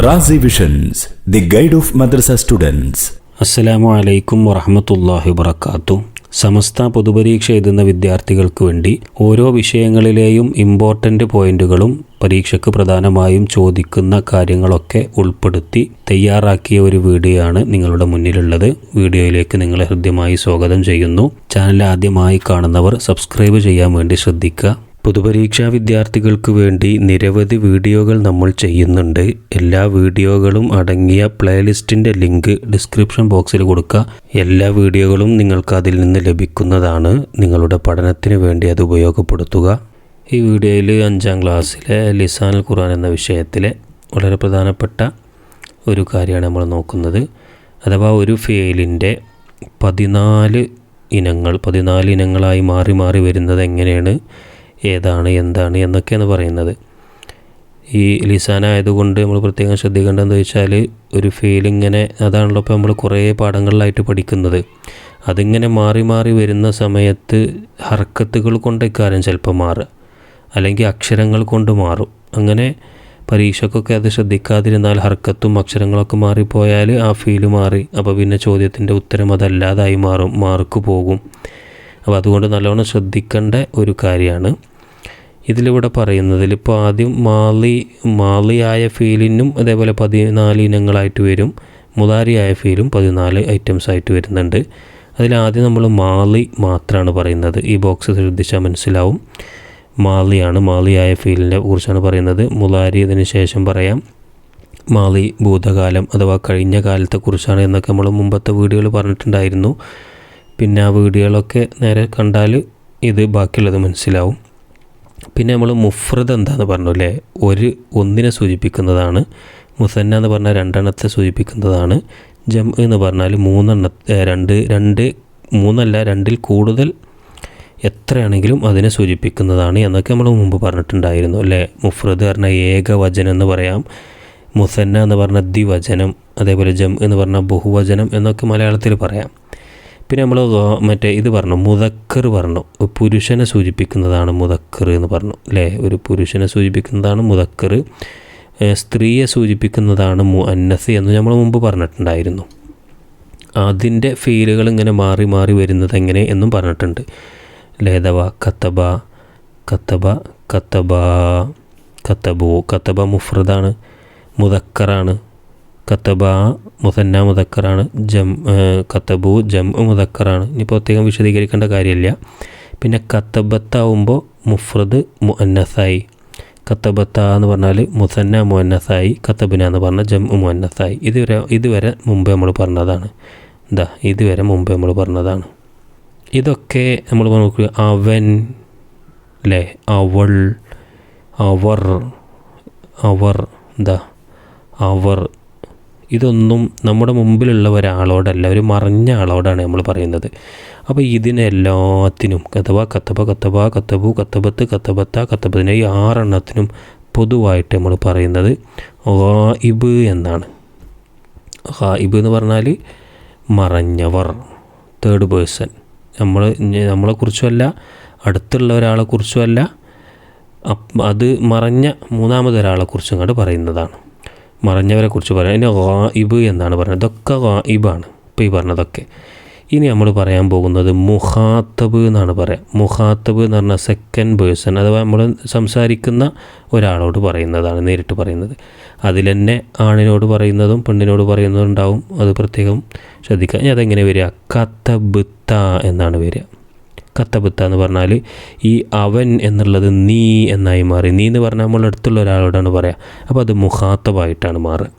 Razi visions, the guide of madrasa students. അസ്സലാമു അലൈക്കും വറഹ്മത്തുള്ളാഹി വബറകാതുഹു. സമസ്ത പൊതുപരീക്ഷ എഴുതുന്ന വിദ്യാർത്ഥികൾക്ക് വേണ്ടി ഓരോ വിഷയങ്ങളിലെയും ഇമ്പോർട്ടൻ്റ് പോയിന്റുകളും പരീക്ഷയ്ക്ക് പ്രധാനമായും ചോദിക്കുന്ന കാര്യങ്ങളൊക്കെ ഉൾപ്പെടുത്തി തയ്യാറാക്കിയ ഒരു വീഡിയോ ആണ് നിങ്ങളുടെ മുന്നിലുള്ളത്. വീഡിയോയിലേക്ക് നിങ്ങളെ ഹൃദ്യമായി സ്വാഗതം ചെയ്യുന്നു. ചാനൽ ആദ്യമായി കാണുന്നവർ സബ്സ്ക്രൈബ് ചെയ്യാൻ വേണ്ടി ശ്രദ്ധിക്കുക. പൊതുപരീക്ഷാ വിദ്യാർത്ഥികൾക്ക് വേണ്ടി നിരവധി വീഡിയോകൾ നമ്മൾ ചെയ്യുന്നുണ്ട്. എല്ലാ വീഡിയോകളും അടങ്ങിയ പ്ലേലിസ്റ്റിൻ്റെ ലിങ്ക് ഡിസ്ക്രിപ്ഷൻ ബോക്സിൽ കൊടുക്കുക. എല്ലാ വീഡിയോകളും നിങ്ങൾക്ക് അതിൽ നിന്ന് ലഭിക്കുന്നതാണ്. നിങ്ങളുടെ പഠനത്തിന് വേണ്ടി അത് ഉപയോഗപ്പെടുത്തുക. ഈ വീഡിയോയിൽ 5ാം ക്ലാസ്സിലെ ലിസാനുൽ ഖുർആൻ എന്ന വിഷയത്തിലെ വളരെ പ്രധാനപ്പെട്ട ഒരു കാര്യമാണ് നമ്മൾ നോക്കുന്നത്. അഥവാ ഒരു ഫെയിലിൻ്റെ 14 ഇനങ്ങളായി മാറി മാറി വരുന്നത് എങ്ങനെയാണ്, ഏതാണ്, എന്താണ് എന്നൊക്കെയാണ് പറയുന്നത്. ഈ ലിസാനായതുകൊണ്ട് നമ്മൾ പ്രത്യേകം ശ്രദ്ധിക്കേണ്ടതെന്ന് വെച്ചാൽ ഒരു ഫെയിലിങ്ങനെ അതാണല്ലോ ഇപ്പോൾ നമ്മൾ കുറേ പാഠങ്ങളിലായിട്ട് പഠിക്കുന്നത്. അതിങ്ങനെ മാറി മാറി വരുന്ന സമയത്ത് ഹർക്കത്തുകൾ കൊണ്ട് ഇക്കാര്യം ചിലപ്പോൾ മാറുക, അല്ലെങ്കിൽ അക്ഷരങ്ങൾ കൊണ്ട് മാറും. അങ്ങനെ പരീക്ഷയ്ക്കൊക്കെ അത് ശ്രദ്ധിക്കാതിരുന്നാൽ ഹർക്കത്തും അക്ഷരങ്ങളൊക്കെ മാറിപ്പോയാൽ ആ ഫീല് മാറി. അപ്പോൾ പിന്നെ ചോദ്യത്തിൻ്റെ ഉത്തരം അതല്ലാതായി മാറും, മാർക്ക് പോകും. അപ്പോൾ അതുകൊണ്ട് നല്ലോണം ശ്രദ്ധിക്കേണ്ട ഒരു കാര്യമാണ് ഇതിലിവിടെ പറയുന്നതിൽ. ഇപ്പോൾ ആദ്യം മാലിയായ ഫീലിനും അതേപോലെ 14 ഇനങ്ങളായിട്ട് വരും. മുതാരിയായ ഫീലും 14 ഐറ്റംസ് ആയിട്ട് വരുന്നുണ്ട്. അതിലാദ്യം നമ്മൾ മാലി മാത്രമാണ് പറയുന്നത്. ഈ ബോക്സ് ശ്രദ്ധിച്ചാൽ മനസ്സിലാവും. മാലിയായ ഫീലിനെ കുറിച്ചാണ് പറയുന്നത്. മുതാരി ഇതിന് ശേഷം പറയാം. മാലി ഭൂതകാലം അഥവാ കഴിഞ്ഞ കാലത്തെക്കുറിച്ചാണ് എന്നൊക്കെ നമ്മൾ മുമ്പത്തെ വീഡിയോയിൽ പറഞ്ഞിട്ടുണ്ടായിരുന്നു. പിന്നെ ആ വീഡിയോകളൊക്കെ നേരെ കണ്ടാൽ ഇത് ബാക്കിയുള്ളത് മനസ്സിലാവും. പിന്നെ നമ്മൾ മുഫ്രദ് എന്താണെന്ന് പറഞ്ഞു അല്ലേ, ഒന്നിനെ സൂചിപ്പിക്കുന്നതാണ്. മുസന്ന എന്ന് പറഞ്ഞാൽ 2 എണ്ണത്തെ സൂചിപ്പിക്കുന്നതാണ്. ജം എന്ന് പറഞ്ഞാൽ 2-ൽ കൂടുതൽ എത്രയാണെങ്കിലും അതിനെ സൂചിപ്പിക്കുന്നതാണ് എന്നൊക്കെ നമ്മൾ മുമ്പ് പറഞ്ഞിട്ടുണ്ടായിരുന്നു അല്ലേ. മുഫ്രദ് പറഞ്ഞാൽ ഏകവചനം എന്ന് പറയാം. മുസന്ന എന്ന് പറഞ്ഞാൽ ദ്വിവചനം, അതേപോലെ ജം എന്ന് പറഞ്ഞാൽ ബഹുവചനം എന്നൊക്കെ മലയാളത്തിൽ പറയാം. പിന്നെ നമ്മൾ ഇത് പറഞ്ഞു, മുദക്കർ പറഞ്ഞു, പുരുഷനെ സൂചിപ്പിക്കുന്നതാണ് മുദക്കർ എന്ന് പറഞ്ഞു അല്ലേ. ഒരു പുരുഷനെ സൂചിപ്പിക്കുന്നതാണ് മുദക്കർ. സ്ത്രീയെ സൂചിപ്പിക്കുന്നതാണ് മുഅന്നസ് എന്ന് നമ്മൾ മുമ്പ് പറഞ്ഞിട്ടുണ്ടായിരുന്നു. അതിൻ്റെ ഫീലുകൾ ഇങ്ങനെ മാറി മാറി വരുന്നത് എങ്ങനെ എന്നും പറഞ്ഞിട്ടുണ്ട്. ലേതവ കത്തബ, കത്തബു മുഫ്രദാണ്, മുദക്കറാണ്. കത്തബ മുസന്ന മുദക്കറാണ്. കത്തബു ജം മുദക്കറാണ്. ഇനി പ്രത്യേകം വിശദീകരിക്കേണ്ട കാര്യമില്ല. പിന്നെ കത്തബത്താവുമ്പോൾ മുഫ്രദ് മുഅന്നസായി. കത്തബത്ത എന്ന് പറഞ്ഞാൽ മുസന്ന മുഅന്നസായി. കത്തബിന എന്ന് പറഞ്ഞാൽ ജം മുഅന്നസായി. ഇതുവരെ മുമ്പേ നമ്മൾ പറഞ്ഞതാണ്. ഇതൊക്കെ നമ്മൾ നോക്കുക. അവൻ അല്ലേ, അവൾ, അവർ ഇതൊന്നും നമ്മുടെ മുമ്പിലുള്ള ഒരാളോടല്ല, ഒരു മറഞ്ഞ ആളോടാണ് നമ്മൾ പറയുന്നത്. അപ്പോൾ ഇതിനെല്ലാത്തിനും കത്തബു, കത്തബത്തിനെ ഈ 6 എണ്ണത്തിനും പൊതുവായിട്ട് നമ്മൾ പറയുന്നത് ഗായിബ് എന്നാണ്. ഗായിബ് എന്ന് പറഞ്ഞാൽ മറഞ്ഞവർ, 3rd പേഴ്സൺ. നമ്മളെക്കുറിച്ചുമല്ല, അടുത്തുള്ള ഒരാളെക്കുറിച്ചുമല്ല, അത് മറഞ്ഞ 3ാമതൊരാളെക്കുറിച്ചും കൂടെ പറയുന്നതാണ്. മറഞ്ഞവരെ കുറിച്ച് പറയാം. അതിന് ഗായിബ് എന്നാണ് പറയുന്നത്. ഇതൊക്കെ ഗായിബാണ് ഇപ്പോൾ ഈ പറഞ്ഞതൊക്കെ. ഇനി നമ്മൾ പറയാൻ പോകുന്നത് മുഖാത്തബ് എന്നാണ് പറയാം. മുഖാത്തബ് എന്ന് പറഞ്ഞാൽ 2nd പേഴ്സൺ, അഥവാ നമ്മൾ സംസാരിക്കുന്ന ഒരാളോട് പറയുന്നതാണ്, നേരിട്ട് പറയുന്നത്. അതിൽ തന്നെ ആണിനോട് പറയുന്നതും പെണ്ണിനോട് പറയുന്നതും ഉണ്ടാവും. അത് പ്രത്യേകം ശ്രദ്ധിക്കുക. ഇനി അതെങ്ങനെ വരിക? കത്തബത്ത എന്നാണ് വരിക. കത്തബത്ത എന്ന് പറഞ്ഞാൽ ഈ അവൻ എന്നുള്ളത് നീ എന്നായി മാറി. നീ എന്ന് പറഞ്ഞാൽ നമ്മൾ അടുത്തുള്ള ഒരാളോടാണ് പറയുക. അപ്പോൾ അത് മുഖാത്തബായിട്ടാണ് മാറുക.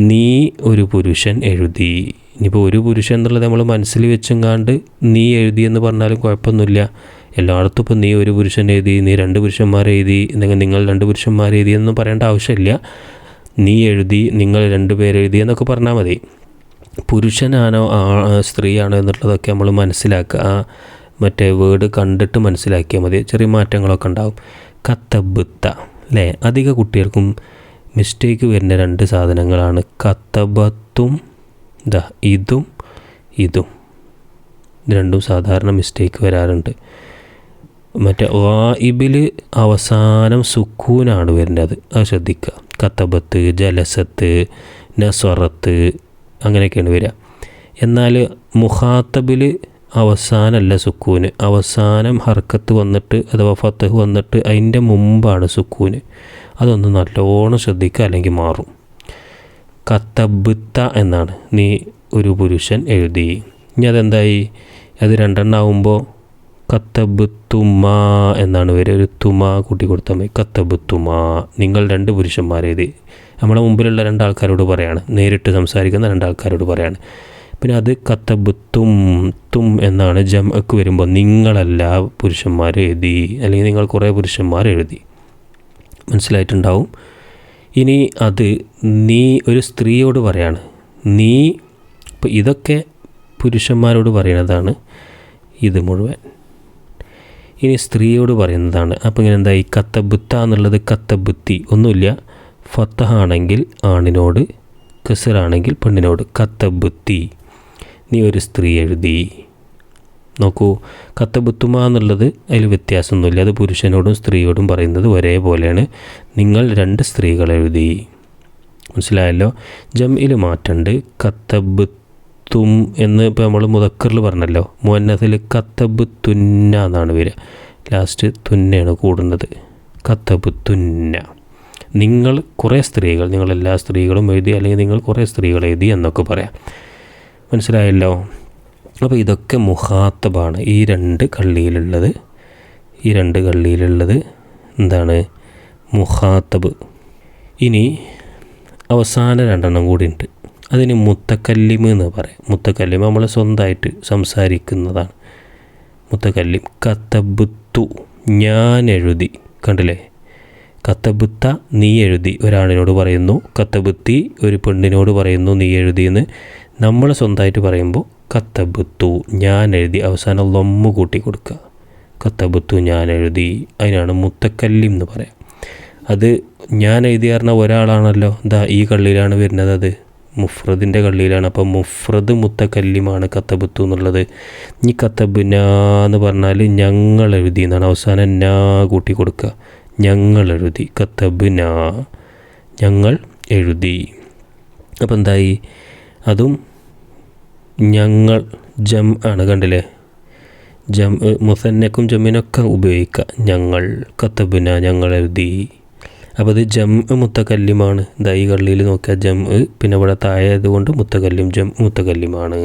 നീ ഒരു പുരുഷൻ എഴുതി. ഇനിയിപ്പോൾ ഒരു പുരുഷൻ എന്നുള്ളത് നമ്മൾ മനസ്സിൽ വെച്ചെങ്ങാണ്ട് നീ എഴുതി എന്ന് പറഞ്ഞാലും കുഴപ്പമൊന്നുമില്ല. എല്ലായിടത്തും ഇപ്പോൾ നീ ഒരു പുരുഷൻ എഴുതി, നീ 2 പുരുഷന്മാർ എഴുതി, നിങ്ങൾ 2 പുരുഷന്മാർ എഴുതി എന്നൊന്നും പറയേണ്ട ആവശ്യമില്ല. നീ എഴുതി, നിങ്ങൾ 2 പേര് എഴുതി എന്നൊക്കെ പറഞ്ഞാൽ മതി. പുരുഷനാണോ സ്ത്രീയാണോ എന്നുള്ളതൊക്കെ നമ്മൾ മനസ്സിലാക്കുക. മറ്റേ വേർഡ് കണ്ടിട്ട് മനസ്സിലാക്കിയാൽ മതി. ചെറിയ മാറ്റങ്ങളൊക്കെ ഉണ്ടാവും. കത്തബത്ത അല്ലേ. അധിക കുട്ടികൾക്കും മിസ്റ്റേക്ക് വരുന്ന 2 സാധനങ്ങളാണ് കത്തബത്തും ഇതും രണ്ടും സാധാരണ മിസ്റ്റേക്ക് വരാറുണ്ട്. മറ്റേ ഗായിബിൽ അവസാനം സുക്കൂനാണ് വരുന്നത്, അത് ശ്രദ്ധിക്കുക. കത്തബത്ത്, ജലസത്ത്, നസ്വറത്ത് അങ്ങനെയൊക്കെയാണ് വരിക. എന്നാൽ മുഖാത്തബിൽ അവസാനമല്ല സുക്കൂന്, അവസാനം ഹർക്കത്ത് വന്നിട്ട് അഥവാ ഫത്തഹ് വന്നിട്ട് അതിൻ്റെ മുമ്പാണ് സുക്കൂന്. അതൊന്ന് നല്ലോണം ശ്രദ്ധിക്കുക, അല്ലെങ്കിൽ മാറും. കത്തബത്ത എന്നാണ്, നീ ഒരു പുരുഷൻ എഴുതി. ഇനി അതെന്തായി, അത് രണ്ടെണ്ണമാകുമ്പോൾ കത്തബുത്തുമാ എന്നാണ് വരിക. ഒരു തുമാ കൂട്ടി കൊടുത്താൽ മതി. കത്തബുത്തുമാ, നിങ്ങൾ രണ്ട് പുരുഷന്മാരെഴുതി. നമ്മളെ മുമ്പിലുള്ള രണ്ടാൾക്കാരോട് പറയാണ്, നേരിട്ട് സംസാരിക്കുന്ന രണ്ടാൾക്കാരോട് പറയാണ്. പിന്നെ അത് കത്തബുത്തും തും എന്നാണ് ജംഅക്ക് വരുമ്പോൾ നിങ്ങളല്ല പുരുഷന്മാർ എഴുതി, അല്ലെങ്കിൽ നിങ്ങൾ കുറേ പുരുഷന്മാർ എഴുതി. മനസ്സിലായിട്ടുണ്ടാവും. ഇനി അത് നീ ഒരു സ്ത്രീയോട് പറയാണ്, നീ. ഇപ്പോൾ ഇതൊക്കെ പുരുഷന്മാരോട് പറയുന്നതാണ് ഇത് മുഴുവൻ. ഇനി സ്ത്രീയോട് പറയുന്നതാണ്. അപ്പോൾ ഇങ്ങനെ എന്തായി, കത്തബുത്ത എന്നുള്ളത് കത്തബുത്തി, ഒന്നുമില്ല. ഫത്തഹാണെങ്കിൽ ആണിനോട്, കസറാണെങ്കിൽ പെണ്ണിനോട്. കത്തബുത്തി, നീ ഒരു സ്ത്രീ എഴുതി. നോക്കൂ, കത്തബുത്തുമ എന്നുള്ളത് അതിൽ വ്യത്യാസമൊന്നുമില്ല. അത് പുരുഷനോടും സ്ത്രീയോടും പറയുന്നത് ഒരേപോലെയാണ്. നിങ്ങൾ രണ്ട് സ്ത്രീകൾ എഴുതി. മനസ്സിലായല്ലോ. ജംഇൽ മാറ്റണ്ട്. കത്തബുത്തും എന്ന് ഇപ്പോൾ നമ്മൾ മുദക്കറിൽ പറഞ്ഞല്ലോ. മുഅന്നസിൽ കത്തബുത്തുന്ന എന്നാണ് വരിക. ലാസ്റ്റ് തുന്നയാണ് കൂടുന്നത്. കത്തബുത്തുന്ന, നിങ്ങൾ കുറേ സ്ത്രീകൾ, നിങ്ങളെല്ലാ സ്ത്രീകളും എഴുതി, അല്ലെങ്കിൽ നിങ്ങൾ കുറേ സ്ത്രീകൾ എഴുതി എന്നൊക്കെ പറയാം. മനസ്സിലായല്ലോ. അപ്പോൾ ഇതൊക്കെ മുഖാത്തബാണ്. ഈ രണ്ട് കള്ളിയിലുള്ളത് എന്താണ്, മുഖാത്തബ്. ഇനി അവസാന രണ്ടെണ്ണം കൂടി ഉണ്ട്. അതിന് മുത്തക്കല്ലിമ് എന്ന് പറയാം. മുത്തക്കല്ലിമ് നമ്മൾ സ്വന്തമായിട്ട് സംസാരിക്കുന്നതാണ് മുത്തക്കല്ലിം. കത്തബുത്തു, ഞാൻ എഴുതി. കണ്ടില്ലേ, കത്തബുത്ത നീ എഴുതി, ഒരാണിനോട് പറയുന്നു. കത്തബുത്തി ഒരു പെണ്ണിനോട് പറയുന്നു നീ എഴുതിയെന്ന്. നമ്മൾ സ്വന്തമായിട്ട് പറയുമ്പോൾ കത്തബുത്തു ഞാൻ എഴുതി, അവസാനം ലൊമ്മ കൂട്ടി കൊടുക്കുക. കത്തബുത്തു ഞാൻ എഴുതി, അതിനാണ് മുത്തക്കല്ലിം എന്ന് പറയാം. അത് ഞാൻ എഴുതി പറഞ്ഞാൽ ഒരാളാണല്ലോ, ഇതാ ഈ കള്ളിയിലാണ് വരുന്നത്, അത് മുഫ്രദിൻ്റെ കള്ളിയിലാണ്. അപ്പോൾ മുഫ്രദ് മുത്തക്കല്ലിമാണ് കത്തബുത്തു എന്നുള്ളത്. ഇനി കത്തബുന എന്ന് പറഞ്ഞാൽ ഞങ്ങൾ എഴുതി എന്നാണ്, അവസാനം നാ കൂട്ടി കൊടുക്കുക. ഞങ്ങൾ എഴുതി, കത്തബുന ഞങ്ങൾ എഴുതി. അപ്പോൾ എന്തായി, അതും ഞങ്ങൾ ജം ആണ്. കണ്ടില്ലേ, ജം മുസന്നക്കും ജമ്മിനൊക്കെ ഉപയോഗിക്കുക. ഞങ്ങൾ കത്തബുന ഞങ്ങൾ എഴുതി. അപ്പോൾ ഇത് ജം മുത്തക്കല്ലിമാണ്. ഇതാ ഈ കള്ളിയിൽ നോക്കിയാൽ ജം, പിന്നെ ഇവിടെ താഴെയായതുകൊണ്ട് മുത്തക്കല്ലിം, ജം മുത്തക്കല്ലിമാണ്.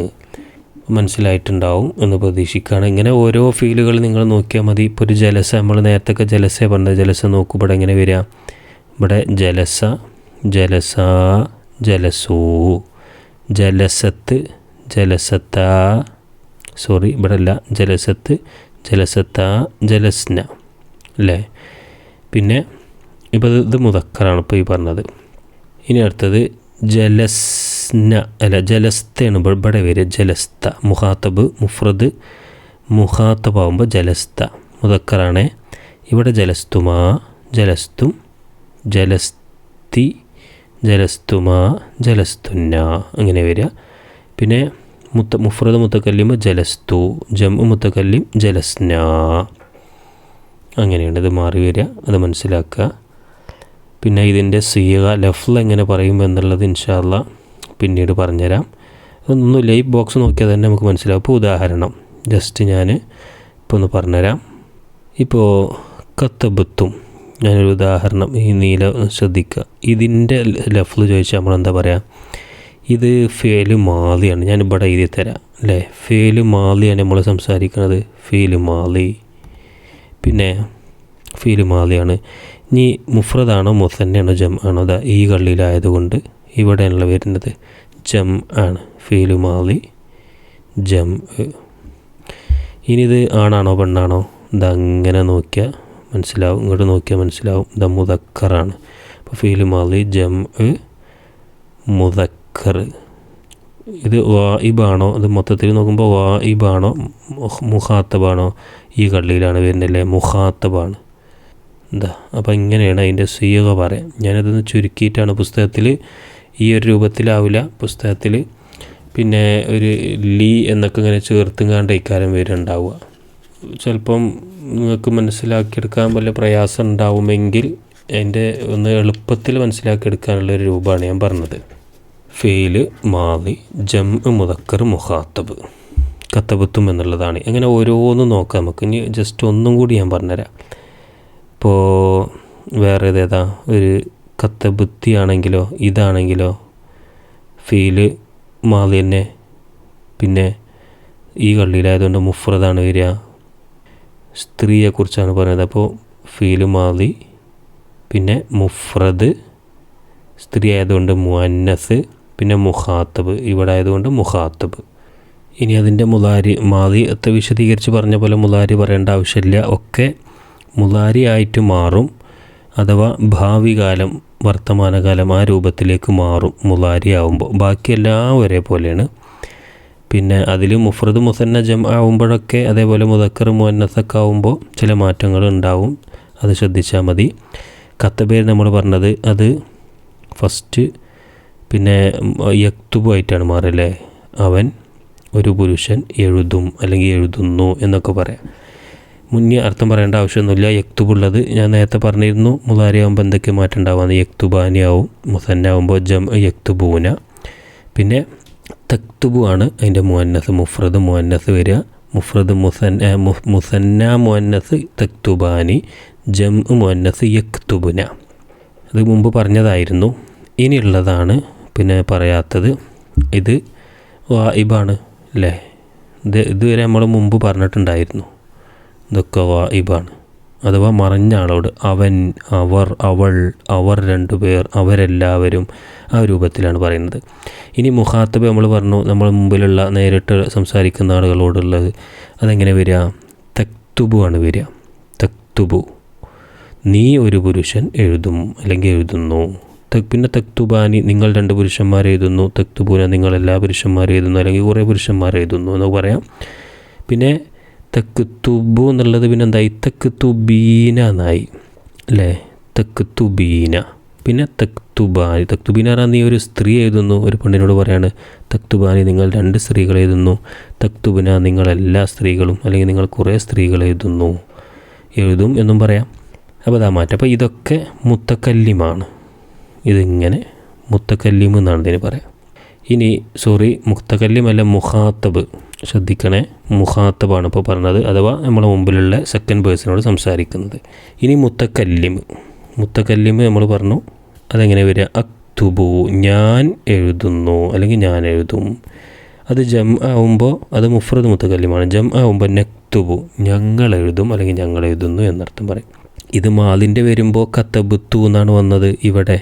മനസ്സിലായിട്ടുണ്ടാവും എന്ന് പ്രതീക്ഷിക്കുകയാണ്. ഇങ്ങനെ ഓരോ ഫീലുകൾ നിങ്ങൾ നോക്കിയാൽ മതി. ഇപ്പോൾ ഒരു ജലസ, നമ്മൾ നേരത്തെ ജലസ പറഞ്ഞത്, ജലസ നോക്കൂ. ഇവിടെ എങ്ങനെ വരിക, ഇവിടെ ജലസ, ജലസ, ജലസൂ, ജലസത്ത്, ജലസത്ത, സോറി ഇവിടെ അല്ല, ജലസത്ത്, ജലസത്ത, ജലസ്ന അല്ലേ. പിന്നെ ഇപ്പോൾ ഇത് മുദക്കറാണ് ഇപ്പോൾ ഈ പറഞ്ഞത്. ഇനി അടുത്തത് ജലസ്ന അല്ല, ജലസ്തയാണ് ഇവിടെ വരിക. ജലസ്ത മുഖാത്തബ്, മുഫ്രദ് മുഖാത്തബാവുമ്പോൾ ജലസ്ത മുദക്കറാണേ. ഇവിടെ ജലസ്തുമാ, ജലസ്തും, ജലസ്തി, ജലസ്തുമാ, ജലസ്തുന്ന അങ്ങനെ വരിക. പിന്നെ മുഫ്രദ് മുത്തക്കല്ലിമ് ജലസ്തു, ജം മുത്തക്കല്ലിം ജലസ്ന, അങ്ങനെയാണ് ഇത് മാറി വരിക. അത് മനസ്സിലാക്കുക. പിന്നെ ഇതിൻ്റെ സീഗ ലഫ്ൽ എങ്ങനെ പറയും എന്നുള്ളത് ഇൻഷാ അല്ലാഹ് പിന്നീട് പറഞ്ഞുതരാം. ഒന്നുമില്ല, ഈ ബോക്സ് നോക്കിയാൽ തന്നെ നമുക്ക് മനസ്സിലാവും. ഇപ്പോൾ ഉദാഹരണം ജസ്റ്റ് ഞാൻ ഇപ്പോൾ ഒന്ന് പറഞ്ഞുതരാം. ഇപ്പോൾ കത്തബത്തും, ഞാനൊരു ഉദാഹരണം, ഈ നീല ശ്രദ്ധിക്കുക. ഇതിൻ്റെ ലഫ്ൽ ചോദിച്ചാൽ നമ്മളെന്താ പറയുക, ഇത് ഫേല് മാലിയാണ്. ഞാനിവിടെ എഴുതി തരാം അല്ലേ. ഫേല് മാലിയാണ് നമ്മൾ സംസാരിക്കുന്നത്, ഫേല് മാലി. പിന്നെ ഫേല് മാലിയാണ്. ഇനി മുഫ്രദാണോ മുസന്നയാണോ ജം ആണോ, അതാ ഈ കള്ളിയിലായതുകൊണ്ട് ഇവിടെയാണല്ലോ വരുന്നത്, ജം ആണ്. ഫേല് മാലി ജം. ഇനി ഇത് ആണാണോ പെണ്ണാണോ, ഇതങ്ങനെ നോക്കിയാൽ മനസ്സിലാവും, ഇങ്ങോട്ട് നോക്കിയാൽ മനസ്സിലാവും. ഇത് മുദക്കറാണ്. അപ്പോൾ ഫേല് മാലി ജം മുദക്കർ. ഇത് വായിബാണോ, ഇത് മൊത്തത്തിൽ നോക്കുമ്പോൾ വായിബാണോ മുഖാത്തബാണോ, ഈ കള്ളിയിലാണ് വരുന്നില്ലേ, മുഖാത്തബാണ്. എന്താ അപ്പോൾ ഇങ്ങനെയാണ് അതിൻ്റെ സീഗ പറയാം. ഞാനതൊന്ന് ചുരുക്കിയിട്ടാണ്, പുസ്തകത്തിൽ ഈ ഒരു രൂപത്തിലാവില്ല. പുസ്തകത്തിൽ പിന്നെ ഒരു ലീ എന്നൊക്കെ ഇങ്ങനെ ചേർത്തുങ്ങാണ്ട് ഇക്കാരം വരുന്നുണ്ടാവുക. ചിലപ്പം നിങ്ങൾക്ക് മനസ്സിലാക്കിയെടുക്കാൻ വല്ല പ്രയാസം ഉണ്ടാവുമെങ്കിൽ അതിൻ്റെ ഒന്ന് എളുപ്പത്തിൽ മനസ്സിലാക്കിയെടുക്കാനുള്ളൊരു രൂപമാണ് ഞാൻ പറഞ്ഞത്. ഫെയില്, മാദി, ജംഅ് മുദക്കർ, മുഖാത്തബ്, കത്തബത്തും എന്നുള്ളതാണ്. അങ്ങനെ ഓരോന്നും നോക്കാം നമുക്ക്. ഇനി ജസ്റ്റ് ഒന്നും കൂടി ഞാൻ പറഞ്ഞുതരാം. ഇപ്പോൾ വേറെ ഏതേതാ, ഒരു കത്തബുത്തി ആണെങ്കിലോ ഇതാണെങ്കിലോ ഫീല് മാദി തന്നെ. പിന്നെ ഈ കള്ളിയിലായതുകൊണ്ട് മുഫ്രദാണ് വരിക. സ്ത്രീയെക്കുറിച്ചാണ് പറയുന്നത്. അപ്പോൾ ഫീല് മാദി, പിന്നെ മുഫ്രദ്, സ്ത്രീ ആയതുകൊണ്ട് മുഅന്നസ്, പിന്നെ മുഖാത്തബ്, ഇവിടെ ആയതുകൊണ്ട് മുഖാത്തബ്. ഇനി അതിൻ്റെ മുലാരി മാദി വിശദീകരിച്ച് പറഞ്ഞ പോലെ മുലാരി പറയേണ്ട ആവശ്യമില്ല. ഒക്കെ മുലാരി ആയിട്ട് മാറും, അഥവാ ഭാവി കാലം, വർത്തമാനകാലം ആ രൂപത്തിലേക്ക് മാറും മുലാരി ആവുമ്പോൾ. ബാക്കിയെല്ലാം ഒരേപോലെയാണ്. പിന്നെ അതിൽ മുഫ്രദ് മുസന്ന ജം ആവുമ്പോഴൊക്കെ അതേപോലെ മുദക്കർ മുഅന്നസൊക്കെ ആവുമ്പോൾ ചില മാറ്റങ്ങൾ ഉണ്ടാവും, അത് ശ്രദ്ധിച്ചാൽ മതി. കത്തബേര് നമ്മൾ പറഞ്ഞത് അത് ഫസ്റ്റ് പിന്നെ യക്തുബായിട്ടാണ് മാറല്ലേ. അവൻ, ഒരു പുരുഷൻ എഴുതും അല്ലെങ്കിൽ എഴുതുന്നു എന്നൊക്കെ പറയാം. മുന്നേ അർത്ഥം പറയേണ്ട ആവശ്യമൊന്നുമില്ല. യക്തുബുള്ളത് ഞാൻ നേരത്തെ പറഞ്ഞിരുന്നു. മുലാരി ആകുമ്പോൾ എന്തൊക്കെ മാറ്റം ഉണ്ടാവുക. യക്തുബാനി ആവും, മുസന്ന ആവുമ്പോൾ ജം യക്തുബൂന. പിന്നെ തക്തുബു ആണ് അതിൻ്റെ മുഅന്നസ്, മുഫ്രദ് മുഅന്നസ് വരിക. മുഫ്രദ് മുസന്ന മുഅന്നസ് തക്തുബാനി, ജം മുഅന്നസ് യക്തുബുന. അത് മുമ്പ് പറഞ്ഞതായിരുന്നു. ഇനിയുള്ളതാണ് പിന്നെ പറയാത്തത്. ഇത് വായിബാണ് അല്ലേ. ഇതുവരെ നമ്മൾ മുമ്പ് പറഞ്ഞിട്ടുണ്ടായിരുന്നു. ഇതൊക്കെ വായിബാണ്, അഥവാ മറഞ്ഞ ആളോട്. അവൻ, അവർ, അവൾ, അവർ രണ്ടുപേർ, അവരെല്ലാവരും, ആ രൂപത്തിലാണ് പറയുന്നത്. ഇനി മുഖാത്തബ് നമ്മൾ പറഞ്ഞു, നമ്മൾ മുമ്പിലുള്ള നേരിട്ട് സംസാരിക്കുന്ന ആളുകളോടുള്ളത്. അതെങ്ങനെ വരിക? തക്തുബു ആണ് വരിക. തക്തുബു, നീ ഒരു പുരുഷൻ എഴുതും അല്ലെങ്കിൽ എഴുതുന്നു. പിന്നെ തക്തുബാനി, നിങ്ങൾ രണ്ട് പുരുഷന്മാർ എഴുതുന്നു. തക്തുബൂന, നിങ്ങൾ എല്ലാ പുരുഷന്മാരും എഴുതുന്നു അല്ലെങ്കിൽ കുറേ പുരുഷന്മാർ എഴുതുന്നു എന്ന് പറയാം. പിന്നെ തക്തുബു എന്നുള്ളത് പിന്നെ എന്തായി? തക്തുബീന എന്നായി അല്ലേ. തക്തുബീന. പിന്നെ തക്തുബാനി, തക്തുബീന പറഞ്ഞാൽ നീ ഒരു സ്ത്രീ എഴുതുന്നു. ഒരു പെണ്ണിനോട് പറയാണ് തക്തുബാനി, നിങ്ങൾ രണ്ട് സ്ത്രീകൾ എഴുതുന്നു. തക്തുബിന, നിങ്ങളെല്ലാ സ്ത്രീകളും അല്ലെങ്കിൽ നിങ്ങൾ കുറേ സ്ത്രീകൾ എഴുതുന്നു, എഴുതും എന്നും പറയാം. അപ്പോൾ അതാ മാറ്റം. അപ്പോൾ ഇതൊക്കെ മുത്തക്കല്ലിമാണ്. ഇതിങ്ങനെ മുത്തക്കല്ലിം എന്നാണ് ഇതിന് പറയാം. ഇനി മുത്തക്കല്ലിമല്ല, മുഖാത്തബ്. ശ്രദ്ധിക്കണേ, മുഖാത്തബാണ് ഇപ്പോൾ പറഞ്ഞത്, അഥവാ നമ്മളെ മുമ്പിലുള്ള സെക്കൻഡ് പേഴ്സണോട് സംസാരിക്കുന്നത്. ഇനി മുത്തക്കല്ലിം നമ്മൾ പറഞ്ഞു. അതെങ്ങനെ വരിക? അക്തുബു, ഞാൻ എഴുതുന്നു അല്ലെങ്കിൽ ഞാൻ എഴുതും. അത് ജം ആവുമ്പോൾ അത് മുഫ്രദ് മുത്തക്കല്ലിമാണ്. ജം ആവുമ്പോൾ നക്തുബു, ഞങ്ങൾ എഴുതും അല്ലെങ്കിൽ ഞങ്ങൾ എഴുതുന്നു എന്നർത്ഥം പറയും. ഇത് മാലിൻ്റെ വരുമ്പോൾ കത്തബുത്തു എന്നാണ് വന്നത് ഇവിടെ.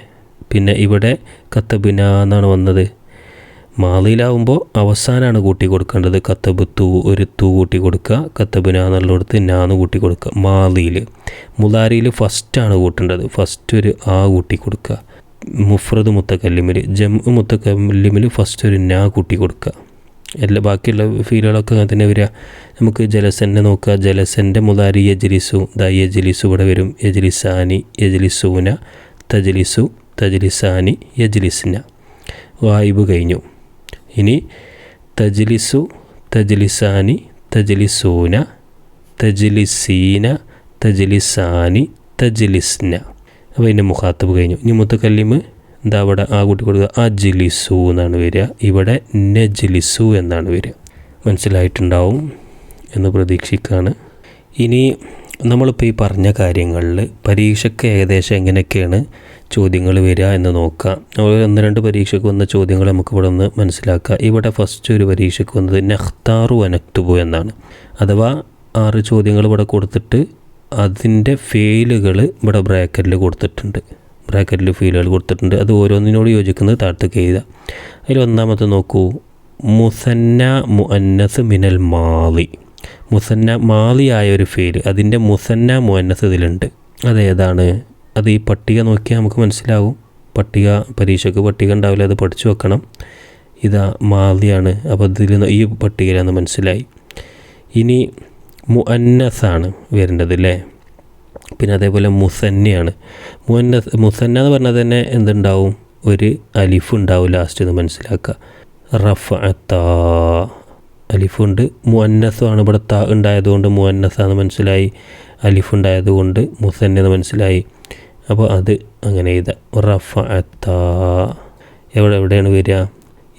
പിന്നെ ഇവിടെ കത്തബിന എന്നാണ് വന്നത്. മാലിയിലാവുമ്പോൾ അവസാനമാണ് കൂട്ടി കൊടുക്കേണ്ടത്. കത്തബുത്തു ഒരു തൂ കൂട്ടി കൊടുക്കുക. കത്തബിന എന്നുള്ളിടത്ത് നാന്ന് കൂട്ടി കൊടുക്കുക. മാലിയിൽ. മുലാരിയിൽ ഫസ്റ്റാണ് കൂട്ടേണ്ടത്. ഫസ്റ്റ് ഒരു ആ കൂട്ടി കൊടുക്കുക. മുഫ്രദ് മുത്തക്കല്ലിമിൽ, ജം മുത്തക്കല്ലിമിൽ ഫസ്റ്റ് ഒരു നാ കൂട്ടി കൊടുക്കുക. ബാക്കിയുള്ള ഫീലുകളൊക്കെ അങ്ങനെ തന്നെ വരിക. നമുക്ക് ജലസന്നെ നോക്കുക. ജലസൻ്റെ മുലാരി യജ്ലിസു, യജ്ലിസു ഇവിടെ വരും. യജ്ലിസാനി, യജ്ലിസൂന, തജ്ലിസു, തജ്ലിസാനി, യജ്ലിസ്ന. വായിബ് കഴിഞ്ഞു. ഇനി തജ്ലിസു, തജ്ലിസാനി, തജ്ലിസൂന, തജ്ലിസീന, തജ്ലിസാനി, തജ്ലിസ്ന. അപ്പോൾ ഇതിൻ്റെ മുഖാത്തബ് കഴിഞ്ഞു. ഇനി മുത്തക്കല്ലിമ് എന്താ അവിടെ ആ കൂട്ടി കൊടുക്കുക. അജ്ലിസു എന്നാണ് വരിക. ഇവിടെ നജ്ലിസു എന്നാണ് വരിക. മനസ്സിലായിട്ടുണ്ടാവും എന്ന് പ്രതീക്ഷിക്കുകയാണ്. ഇനി നമ്മളിപ്പോൾ ഈ പറഞ്ഞ കാര്യങ്ങളിൽ പരീക്ഷയ്ക്ക് ഏകദേശം എങ്ങനെയൊക്കെയാണ് ചോദ്യങ്ങൾ വരിക എന്ന് നോക്കാം. നമ്മൾ 1-2 പരീക്ഷയ്ക്ക് വന്ന ചോദ്യങ്ങൾ നമുക്ക് ഇവിടെ ഒന്ന് മനസ്സിലാക്കാം. ഇവിടെ ഫസ്റ്റ് ഒരു പരീക്ഷയ്ക്ക് വന്നത് നഖ്താറു വനക്തുബു എന്നാണ്. അഥവാ 6 ചോദ്യങ്ങൾ ഇവിടെ കൊടുത്തിട്ട് അതിൻ്റെ ഫെയിലുകൾ ഇവിടെ ബ്രാക്കറ്റിൽ കൊടുത്തിട്ടുണ്ട്. ബ്രാക്കറ്റിൽ ഫെയിലുകൾ കൊടുത്തിട്ടുണ്ട്. അത് ഓരോന്നിനോട് യോജിക്കുന്നത് താഴത്തേക്ക് എഴുതുക. അതിൽ ഒന്നാമത്തെ നോക്കൂ. മുസന്ന മുഅന്നസ് മിനൽ മാലി. മുസന്ന മാലിയായ ഒരു ഫെയില്, അതിൻ്റെ മുസന്ന മുഅന്നസ് ഇതിലുണ്ട്. അതേതാണ്? അത് ഈ പട്ടിക നോക്കിയാൽ നമുക്ക് മനസ്സിലാവും. പരീക്ഷയ്ക്ക് പട്ടിക ഉണ്ടാവില്ല, അത് പഠിച്ചു വെക്കണം. ഇതാ മാലിയാണ്. അപ്പോൾ ഇതിൽ ഈ പട്ടികയിലാണെന്ന് മനസ്സിലായി. ഇനി മുഅന്നസാണ് വരേണ്ടത് അല്ലേ. പിന്നെ അതേപോലെ മുസന്നയാണ്. മുസന്ന എന്ന് പറഞ്ഞാൽ തന്നെ എന്തുണ്ടാവും? ഒരു അലിഫ് ഉണ്ടാവും ലാസ്റ്റ് എന്ന് മനസ്സിലാക്കുക. റഫഅത്ത അലിഫുണ്ട്. മുഅന്നസാണ് ഇവിടെ ഉണ്ടായതുകൊണ്ട് മുഅന്നസാന്ന് മനസ്സിലായി. അലിഫ് ഉണ്ടായതുകൊണ്ട് മുസന്ന എന്ന് മനസ്സിലായി. അപ്പോൾ അത് അങ്ങനെ എഴുതാം. റഫഅത്ത എവിടെയാണ് വരിക?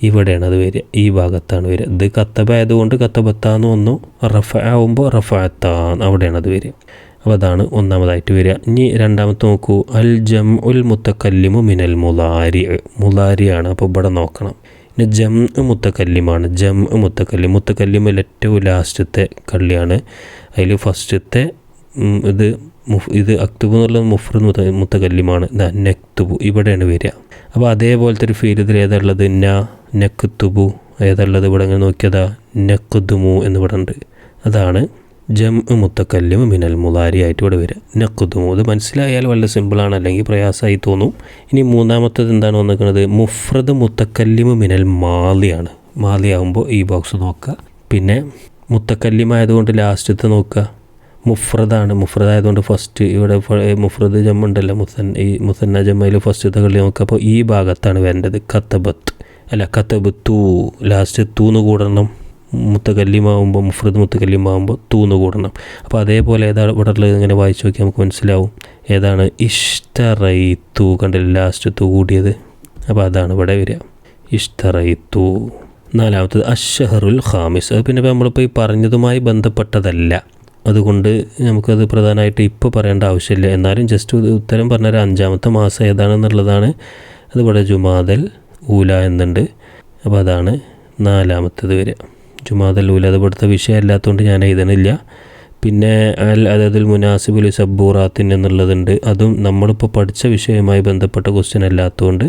ഇവിടെയാണ് അത് വരിക, ഈ ഭാഗത്താണ് വരിക. ഇത് കത്തബ ആയതുകൊണ്ട് കത്തബത്താന്ന് വന്നു. റഫ ആവുമ്പോൾ റഫഅത്താന്ന് അവിടെയാണ് അത് വരിക. അപ്പോൾ അതാണ് ഒന്നാമതായിട്ട് വരിക. ഇനി രണ്ടാമത്തെ നോക്കൂ, അൽ ജം ഉൽ മുത്തക്കല്ലിമു മിനൽ മുലാരിയാണ്. അപ്പോൾ ഇവിടെ നോക്കണം. പിന്നെ ജം മുത്തക്കല്ലിമാണ്. ജം മുത്തക്കല്ലിമിൽ ഏറ്റവും ലാസ്റ്റത്തെ കള്ളിയാണ്. അതിൽ ഫസ്റ്റത്തെ ഇത് അക്തുബ് എന്നുള്ളത് മുഫ്രദ് മുത്തക്കല്ലിമാണ്. നക്തുബു ഇവിടെയാണ് വരിക. അപ്പോൾ അതേപോലത്തെ ഒരു ഫീൽ ഇതിൽ ഏതാണുള്ളത്? നക്തുബു ഏതാണുള്ളത്? ഇവിടെ ഇങ്ങനെ നോക്കിയതാ നക്തുമു എന്നിവിടെ ഉണ്ട്. അതാണ് ജം മുത്തക്കല്ലിമു മിനൽ മുലാരി ആയിട്ട് ഇവിടെ വരിക. നക്തുമു ഇത് മനസ്സിലായാൽ വളരെ സിമ്പിളാണ്, അല്ലെങ്കിൽ പ്രയാസമായി തോന്നും. ഇനി മൂന്നാമത്തത് എന്താണ് വന്നിരിക്കുന്നത്? മുഫ്രദ് മുത്തക്കല്ലിമു മിനൽ മാലിയാണ്. മാലി ആകുമ്പോൾ ഈ ബോക്സ് നോക്കുക. പിന്നെ മുത്തക്കല്ലിമായതുകൊണ്ട് ലാസ്റ്റത്തെ നോക്കുക. മുഫ്രദായതുകൊണ്ട് ഫസ്റ്റ് ഇവിടെ മുഫ്രദ് ജമ്മുണ്ടല്ലോ, മുസന്ന ജമ്മയിൽ ഫസ്റ്റത്തെ കള്ളി നോക്കുക. അപ്പോൾ ഈ ഭാഗത്താണ് വരേണ്ടത്. കത്തബത്തു ലാസ്റ്റ് തൂന്ന് കൂടണം. മുത്തക്കല്ലിമാവുമ്പോൾ മുഫ്രദ് മുത്തക്കല്ലിമാവുമ്പോൾ തൂന്ന് കൂടണം. അപ്പോൾ അതേപോലെ ഏതാണ് ഇവിടെ ഉള്ളത്? ഇങ്ങനെ വായിച്ചു നോക്കി നമുക്ക് മനസ്സിലാവും. ഏതാണ്? ഇഷ്തറൈത്തു കണ്ടില്ല, ലാസ്റ്റ് തൂ കൂടിയത്. അപ്പോൾ അതാണ് ഇവിടെ വരിക, ഇഷ്തറൈത്തു. നാലാമത്തത് അഷ്ഷഹറുൽ ഖാമിസ്. അത് പിന്നെ നമ്മളിപ്പോൾ ഈ പറഞ്ഞതുമായി ബന്ധപ്പെട്ടതല്ല, അതുകൊണ്ട് നമുക്കത് പ്രധാനമായിട്ട് ഇപ്പോൾ പറയേണ്ട ആവശ്യമില്ല. എന്നാലും ജസ്റ്റ് ഉത്തരം പറഞ്ഞാൽ അഞ്ചാമത്തെ മാസം ഏതാണെന്നുള്ളതാണ്. അതിവിടെ ജുമാദൽ ഊല എന്നുണ്ട്. അപ്പോൾ അതാണ് നാലാമത്തത് വരിക, ജുമാദൽ ഊല. അത് ഇവിടുത്തെ വിഷയം അല്ലാത്തതുകൊണ്ട് ഞാൻ എഴുതണില്ല. പിന്നെ അതായത് മുനാസിബുൽ സബ്ബൂറാത്തിൻ എന്നുള്ളതുണ്ട്. അതും നമ്മളിപ്പോൾ പഠിച്ച വിഷയവുമായി ബന്ധപ്പെട്ട ക്വസ്റ്റ്യൻ അല്ലാത്തതുകൊണ്ട്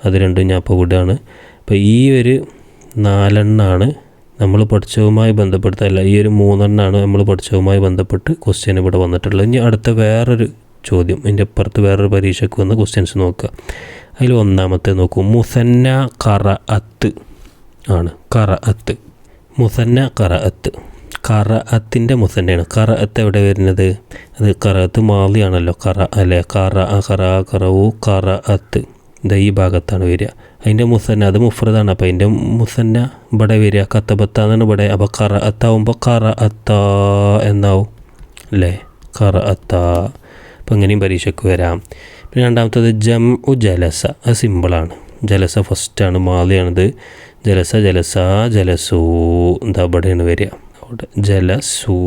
അത് രണ്ടും ഞാൻ ഇപ്പോൾ വിടുകയാണ്. അപ്പോൾ ഈ ഒരു 4 എണ്ണമാണ് നമ്മൾ പഠിച്ചതുമായി ബന്ധപ്പെട്ടതല്ല, ഈ ഒരു 3 എണ്ണമാണ് നമ്മൾ പഠിച്ചതുമായി ബന്ധപ്പെട്ട് ക്വസ്റ്റ്യൻ ഇവിടെ വന്നിട്ടുള്ളത്. ഇനി അടുത്ത വേറൊരു ചോദ്യം, ഇതിൻ്റെ അപ്പുറത്ത് വേറൊരു പരീക്ഷയ്ക്ക് വന്ന ക്വസ്റ്റ്യൻസ് നോക്കുക. അതിൽ ഒന്നാമത്തെ നോക്കൂ, മുസന്ന ഖറഅത്ത് ആണ്. മുസന്ന ഖറഅത്തിൻ്റെ മുസന്നയാണ്. ഖറഅത്ത് എവിടെ വരുന്നത്? അത് ഖറഅത്ത് മാളിയാണല്ലോ. ഖറഉ ഖറഅത്ത് ഈ ഭാഗത്താണ് വരിക. അതിൻ്റെ മുസന്ന അത് മുഫ്രദാണ്. അപ്പോൾ അതിൻ്റെ മുസന്ന ഇവിടെ വരിക, കത്തബത്താന്നാണ് ഇവിടെ. അപ്പോൾ ഖറഅത്താവുമ്പോൾ ഖറഅത്ത എന്നാവും അല്ലേ, ഖറഅത്ത. അപ്പോൾ അങ്ങനെയും പരീക്ഷയ്ക്ക് വരാം. പിന്നെ രണ്ടാമത്തത് ജം ഉ ജലസ. അത് സിമ്പിളാണ്. ജലസ ഫസ്റ്റാണ്, മാലിയാണിത്. ജലസു എന്താ ഇവിടെയാണ് വരിക, അവിടെ ജലസു.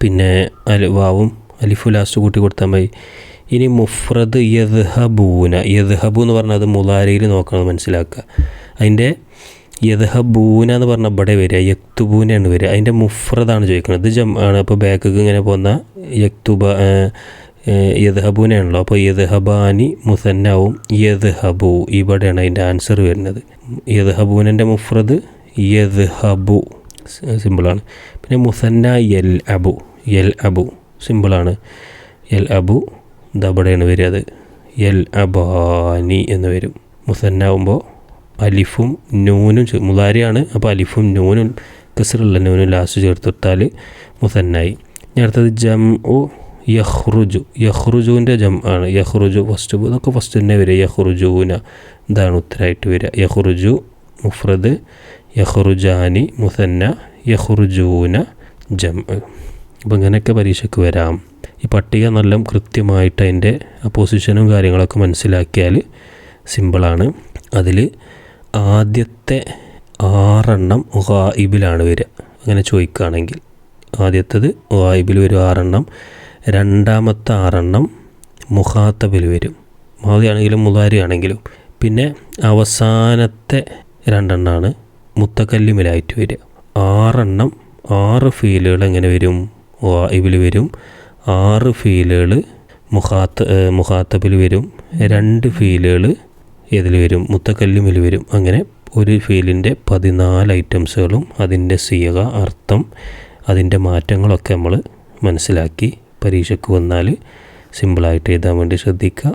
പിന്നെ വാവും അലിഫു ലാസ്റ്റ് കൂട്ടി കൊടുത്താൽ മതി. ഇനി മുഫ്രദ് യദ്ഹബൂന. യദ്ഹബു എന്ന് പറഞ്ഞാൽ അത് മുലാരിയിൽ നോക്കണം, മനസ്സിലാക്കുക. അതിൻ്റെ യദ്ഹബൂന എന്ന് പറഞ്ഞാൽ ഇവിടെ വരിക, യക്തുബൂനാണ് വരിക. അതിൻ്റെ മുഫ്രദാണ് ചോദിക്കുന്നത്. ഇത് ജം ആണ്. അപ്പോൾ ബാക്കിക്ക് ഇങ്ങനെ പോകുന്ന യദ്ഹബൂനാണല്ലോ. അപ്പോൾ യദ്ഹബാനി മുസന്നാവും യദ്ഹബു. ഇവിടെയാണ് അതിൻ്റെ ആൻസർ വരുന്നത്. യദ്ഹബൂനൻ്റെ മുഫ്രദ് യദ്ഹബു, സിമ്പിളാണ്. പിന്നെ മുസന്ന യൽ അബു സിമ്പിളാണ്. യൽ അബു ഇതവിടെയാണ് വരിക, അത് യൽ അബാനി എന്ന് വരും. മുസന്നാവുമ്പോൾ അലിഫും നൂനും മുലാരിയാണ്. അപ്പോൾ അലിഫും നൂനും കസറുള്ള നൂനും ലാസ്റ്റ് ചേർത്തിട്ടാൽ മുസന്നായി. ഇനി അടുത്തത് ജം ഉ യഹ്റുജുവിൻ്റെ ജം ആണ്. യഹ്റുജു ഫസ്റ്റ്, ഇതൊക്കെ ഫസ്റ്റ് തന്നെ വരിക. യഹ്റുജൂന ഇതാണ് ഉത്തരമായിട്ട് വരിക. യഹ്റുജു മുഫ്രദ്, യഹ്റുജാനി മുസന്ന, യഹ്റുജൂന ജം. അപ്പോൾ ഇങ്ങനെയൊക്കെ പരീക്ഷയ്ക്ക് വരാം. ഈ പട്ടിക നല്ല കൃത്യമായിട്ട് അതിൻ്റെ പൊസിഷനും കാര്യങ്ങളൊക്കെ മനസ്സിലാക്കിയാൽ സിമ്പിളാണ്. അതിൽ ആദ്യത്തെ 6 എണ്ണം ഗായിബിലാണ് വരിക. അങ്ങനെ ചോദിക്കുകയാണെങ്കിൽ ആദ്യത്തത് ഗായിബിൽ വരും 6 എണ്ണം. രണ്ടാമത്തെ 6 എണ്ണം മുഖാത്തബിൽ വരും, മാദിയാണെങ്കിലും മുലാരി ആണെങ്കിലും. പിന്നെ അവസാനത്തെ 2 എണ്ണമാണ് മുത്തക്കല്ലിമിലായിട്ട് വരിക. 6 എണ്ണം 6 ഫീലുകൾ എങ്ങനെ വരും? ഗായിബിൽ വരും. 6 ഫീലുകൾ മുഖാത്തബിൽ വരും. 2 ഫീലുകൾ ഇതിൽ വരും, മുത്തക്കല്ലിമിൽ വരും. അങ്ങനെ ഒരു ഫീലിൻ്റെ 14 ഐറ്റംസുകളും അതിൻ്റെ സിയക, അർത്ഥം, അതിൻ്റെ മാറ്റങ്ങളൊക്കെ നമ്മൾ മനസ്സിലാക്കി പരീക്ഷയ്ക്ക് വന്നാൽ സിമ്പിളായിട്ട് എഴുതാൻ വേണ്ടി ശ്രദ്ധിക്കുക.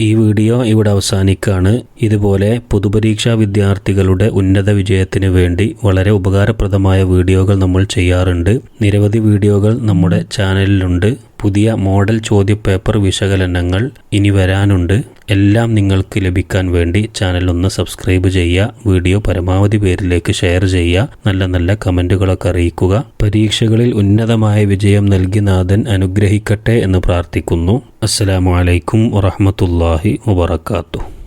ഈ വീഡിയോ ഇവിടെ അവസാനിക്കുകയാണ്. ഇതുപോലെ പൊതുപരീക്ഷാ വിദ്യാർത്ഥികളുടെ ഉന്നത വിജയത്തിന് വേണ്ടി വളരെ ഉപകാരപ്രദമായ വീഡിയോകൾ നമ്മൾ ചെയ്യാറുണ്ട്. നിരവധി വീഡിയോകൾ നമ്മുടെ ചാനലിലുണ്ട്. പുതിയ മോഡൽ ചോദ്യപേപ്പർ വിശകലനങ്ങൾ ഇനി വരാനുണ്ട്. എല്ലാം നിങ്ങൾക്ക് ലഭിക്കാൻ വേണ്ടി ചാനൽ ഒന്ന് സബ്സ്ക്രൈബ് ചെയ്യുക. വീഡിയോ പരമാവധി പേരിലേക്ക് ഷെയർ ചെയ്യുക. നല്ല നല്ല കമൻറ്റുകളൊക്കെ അറിയിക്കുക. പരീക്ഷകളിൽ ഉന്നതമായ വിജയം നൽകി നാഥൻ അനുഗ്രഹിക്കട്ടെ എന്ന് പ്രാർത്ഥിക്കുന്നു. അസ്സലാമു അലൈക്കും വറഹ്മത്തുള്ളാഹി വബറകാതുഹു.